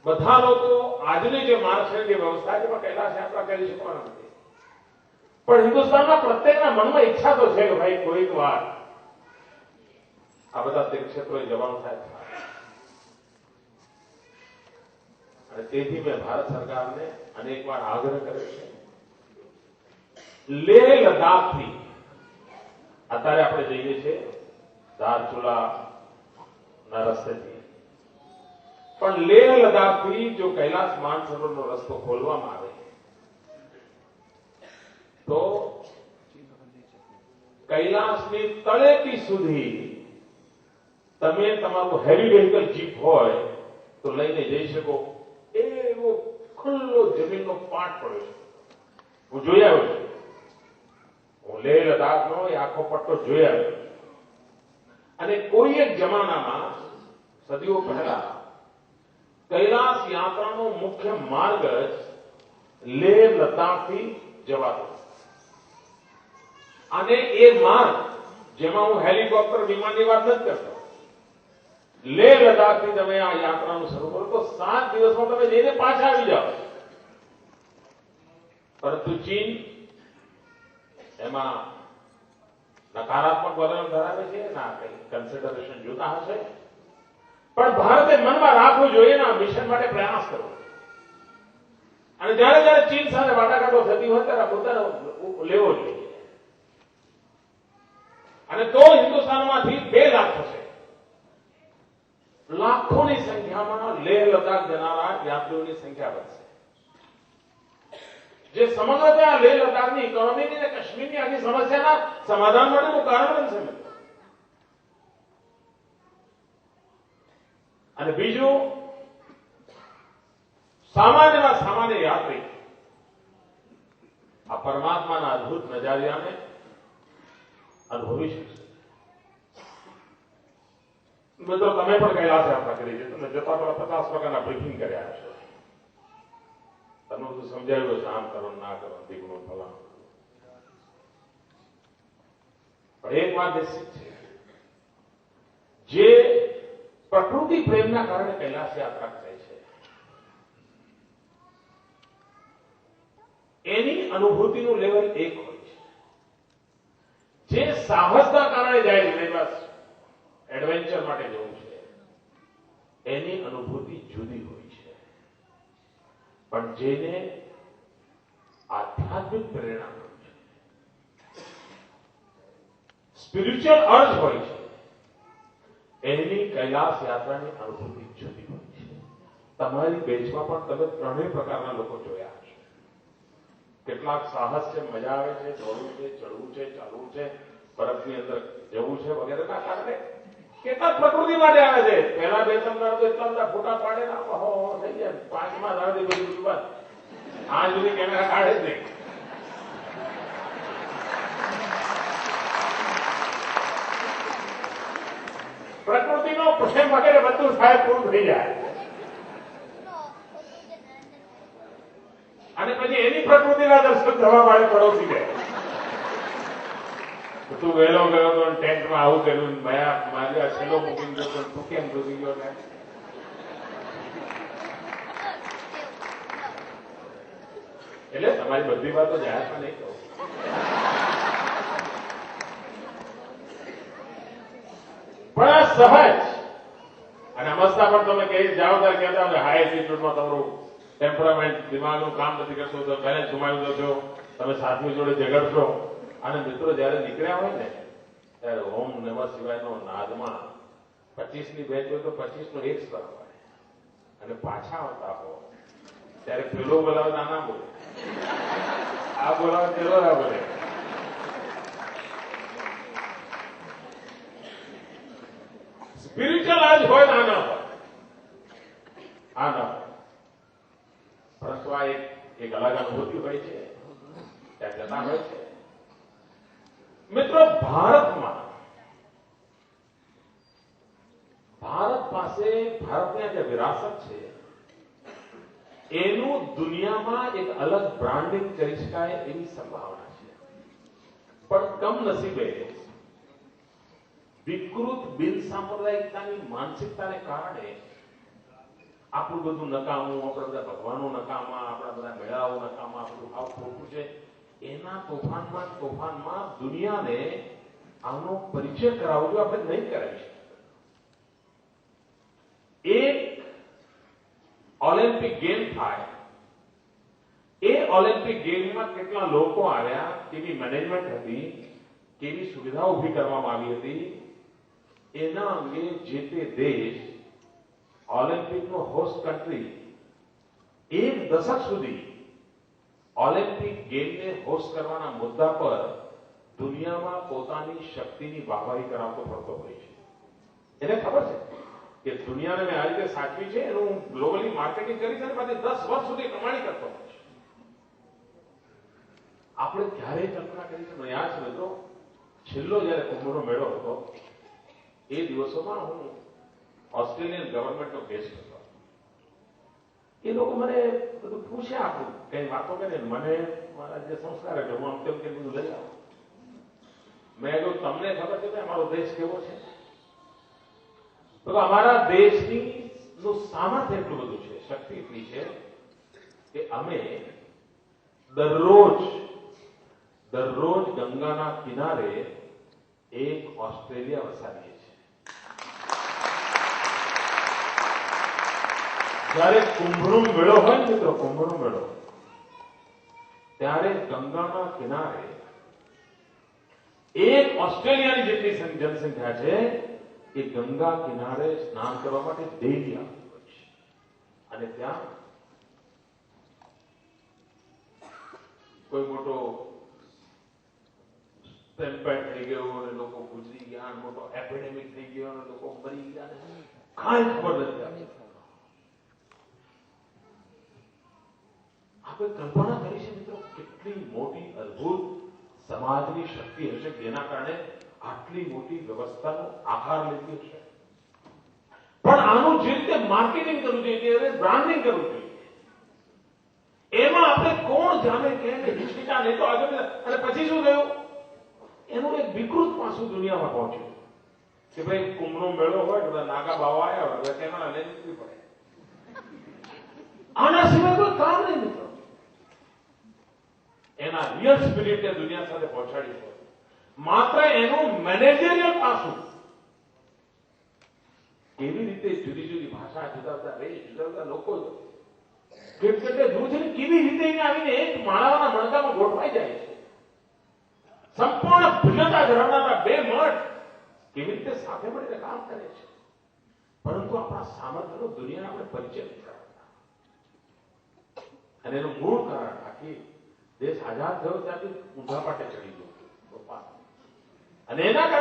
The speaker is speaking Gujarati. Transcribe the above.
બધા લોકો આજની જે માર્ગશીરની વ્યવસ્થા છે એમાં કૈલાસ યાત્રા કરી શકવાના નથી. પણ હિન્દુસ્તાનના પ્રત્યેકના મનમાં ઈચ્છા તો છે કે ભાઈ કોઈક વાર આ બધા તીર્થક્ષેત્રોએ જવાનું થાય. અને તેથી મેં ભારત સરકારને અનેક વાર આગ્રહ કર્યો છે. લેહ લદ્દાખથી અત્યારે આપણે જઈએ છીએ ધારચુલાના રસ્તેથી, પણ લેહ લદ્દાખથી જો કૈલાસ માનસરોવરનો રસ્તો ખોલવામાં આવે તો કૈલાસની તળેટી સુધી તમે તમારું હેવી વ્હીકલ જીપ હોય તો લઈને જઈ શકો. એવો ખુલ્લો જમીનનો પાટ પડ્યો છે. હું જોઈ આવ્યો છું. હું લેહ લદ્દાખનો એ આખો પટ્ટો જોઈ આવ્યો. અને કોઈ એક જમાનામાં સદીઓ પહેલા કૈલાસ યાત્રાનો મુખ્ય માર્ગ જ લેહ લદ્દાખથી જવાતો. અને એ માર્ગ, જેમાં હું હેલિકોપ્ટર વિમાનની વાત નથી કરતો, લેહ લદ્દાખથી તમે આ યાત્રાનું શરૂ કરો તો 7 દિવસમાં તમે જઈને પાછા આવી જાઓ. પરંતુ ચીન એમાં નકારાત્મક વલણ ધરાવે છે, ના કઈ કન્સિડરેશન જોતા હશે. પણ ભારતે મનમાં રાખવું જોઈએ ને આ મિશન માટે પ્રયાસ કરવો. અને જ્યારે જ્યારે ચીન સાથે વાટાઘાટો થતી હોય ત્યારે પોતાનો લેવો જોઈએ. અને તો હિન્દુસ્તાનમાંથી 2 લાખ થશે. લાખોની સંખ્યામાં લેહ લદ્દાખ જનારા યાત્રીઓની સંખ્યા વધશે, જે સમગ્ર ત્યાં લેહ લદ્દાખની ઇકોનોમીની અને કાશ્મીરની આખી સમસ્યાના સમાધાન માટેનું કારણ બનશે મિત્રો. અને બીજું, સામાન્યમાં સામાન્ય યાત્રી આ પરમાત્માના અદભુત નજારિયાને અનુભવી શકશે. મિત્રો, તમે પણ કૈલાસ યાત્રા કરી છે. તમે જતા પહેલા 50 પ્રકારના બ્રીફિંગ કર્યા હશે. તમે બધું સમજાવ્યું હશે, આમ કરો ના કરો, દીકરું ફલાણ. પણ એક વાત નિશ્ચિત છે, જે પ્રકૃતિ પ્રેમના કારણે કૈલાસ યાત્રા કરે છે એની અનુભૂતિનું લેવલ એક હોય છે. જે સાહસના કારણે જાય છે, બસ એડવેન્ચર માટે જવું છે, એની અનુભૂતિ જુદી હોય છે. પણ જેને આધ્યાત્મિક પ્રેરણા હોય છે, સ્પિરિચ્યુઅલ અર્થ હોય છે, એની કૈલાસ યાત્રાની અનુભૂતિ જુદી હોય છે. તમારી બેચમાં પણ તમે 3 પ્રકારના લોકો જોયા હશે. કેટલાક સાહસ છે, મજા આવે છે, દોડવું છે, ચડવું છે, ચાલવું છે, બરફની અંદર જવું છે વગેરેના કારણે. કેટલાક પ્રકૃતિ માટે આવે છે. પહેલા 2-3 દાડા તો એટલા બધા ફોટા પાડે ને હો થઈ જાય. 5મા દાડાથી બધી વાત આજ સુધી કેમેરા કાઢે જ નહીં. પ્રકૃતિનો પ્રેમ વગેરે બધું સાહેબ પૂરું થઈ જાય. અને પછી એની પ્રકૃતિના દર્શન થવા માટે પડોશી જાય. તું વહેલો ગયો તો ટેન્ટમાં આવું કર્યું, મારી આ છેલ્લો મૂકીને ગયો, તું કેમ ઘૂસી ગયો ને? એટલે તમારી બધી વાતો જાહેરમાં નહીં કહું. પણ આ સહજ અને અમસ્તા પણ તમે કહી જાઓ ત્યારે કહેતા હોય હાઈ એલ્ટિટ્યુડમાં તમારું ટેમ્પરામેન્ટ, દિમાગનું કામ નથી કરતું, તો બેલેન્સ ગુમાવી દો છો, તમે સાથીઓ જોડે ઝઘડશો. અને મિત્રો જયારે નીકળ્યા હોય ને ત્યારે ઓમ નમઃ શિવાયનો નાદમાં 25ની બેચ હોય તો 25નો એક સ્વર હોય. અને પાછા આવતા હો ત્યારે પેલો બોલાવે ના બોલે, આ બોલાવે પેલો ના બોલે. સ્પિરિચ્યુઅલ આજ હોય ને આ ના હોય, આ ના હોય. પરંતુ આ એક અલગ અનુભૂતિ હોય છે, ત્યાં જતા હોય છે. મિત્રો, ભારત પાસે ભારતની જે વિરાસત છે એનું દુનિયામાં એક અલગ બ્રાન્ડિંગ કરી શકાય એવી સંભાવના છે. પણ કમનસીબે વિકૃત બિન સાંપ્રદાયિકતાની માનસિકતાને કારણે આપણું બધું નકામું, આપણા બધા ભગવાનો નકામા, આપણા બધા મેળાઓ નકામા, આપણું આવું ખોટું છે. એના તોફાનમાં દુનિયાને આનો પરિચય કરાવજો આપણે નહીં કરાવી શકીએ. એક ઓલિમ્પિક ગેમ થાય, એ ઓલિમ્પિક ગેમમાં કેટલા લોકો આવ્યા, કેવી મેનેજમેન્ટ હતી, કેવી સુવિધાઓ ઉભી કરવામાં આવી હતી, એના અંગે જે તે દેશ ઓલિમ્પિકનો હોસ્ટ કન્ટ્રી એક દશક સુધી ઓલિમ્પિક ગેમને હોસ્ટ કરવાના મુદ્દા પર દુનિયામાં પોતાની શક્તિની વાહવાહી કરાવતો ફરતો હોય છે. એને ખબર છે કે દુનિયાને મેં આ રીતે સાચવી છે, એનું ગ્લોબલી માર્કેટિંગ કરી છે અને પછી 10 વર્ષ સુધી કમાણી કરતો હોય છે. આપણે ક્યારેય કલ્પના કરી છે? મને યાદ છે મિત્રો, છેલ્લો જયારે કુંભનો મેળો હતો એ દિવસોમાં હું ઓસ્ટ્રેલિયન ગવર્મેન્ટનો ગેસ્ટ હતો. એ લોકો મને બધું પૂછ્યા, આપણું કઈ વાતો કરે, મને મારા જે સંસ્કાર છે હું આમ તેમ બધું લઈ આવું. મેં કહ્યું તમને ખબર છે કે અમારો દેશ કેવો છે? તો અમારા દેશની નું સામર્થ્ય એટલું બધું છે, શક્તિ એટલી છે કે અમે દરરોજ ગંગાના કિનારે એક ઓસ્ટ્રેલિયા વસાવીએ છીએ. જયારે કુંભનો મેળો હોય ને મિત્રો, કુંભનો મેળો, ત્યારે ગંગાના કિનારે એક ઓસ્ટ્રેલિયાની જેટલી જનસંખ્યા છે એ ગંગા કિનારે સ્નાન કરવા માટે ડેલી આવતી હોય છે. અને ત્યાં કોઈ મોટો સ્ટેમ્પેડ થઈ ગયો અને લોકો ગુજરી ગયા, મોટો એપિડેમિક થઈ ગયો અને લોકો મરી ગયા, કાંઈ ખબર નથી આવતી. આપણે કલ્પના કરી છે મિત્રો, કેટલી મોટી અદભુત સમાજની શક્તિ હશે જેના કારણે આટલી મોટી વ્યવસ્થાનો આકાર લેતી હશે. પણ આનું જે રીતે માર્કેટિંગ કરવું જોઈએ, બ્રાન્ડિંગ કરવું જોઈએ, એમાં આપણે કોણ જાણે કે હિચકિચા નહીં તો આગળ. અને પછી શું થયું? એનું એક વિકૃત પાસું દુનિયામાં પહોંચ્યું કે ભાઈ કુંભનો મેળો હોય, બધા નાગા બાવા આવ્યા હોય, કેમેરા લઈને નીકળી પડે. આના સિવાય કોઈ કામ નહીં મિત્રો. એના રિયલ સ્પિરિટને દુનિયા સાથે પહોંચાડી છે. માત્ર એનું મેનેજરિયલ પાસું, કેવી રીતે જુદી જુદી ભાષા, જુદા જુદા દેશ, જુદા જુદા લોકો કેટલે દૂર છે, કેવી રીતે એને આવીને એક માળાના મણકામાં ગોઠવાઈ જાય છે. સંપૂર્ણ ભિન્નતા ધરાવનારા બે મઠ કેવી રીતે સાથે મળીને કામ કરે છે. પરંતુ આપણા સામર્થ્યનો દુનિયાને આપણે પરિચય નથી કરાવતા. અને એનું મૂળ કારણ આખી દેશ આઝાદ થયો ત્યાંથી ઊંધા પાટે ચડી ગયો. અને એના કારણે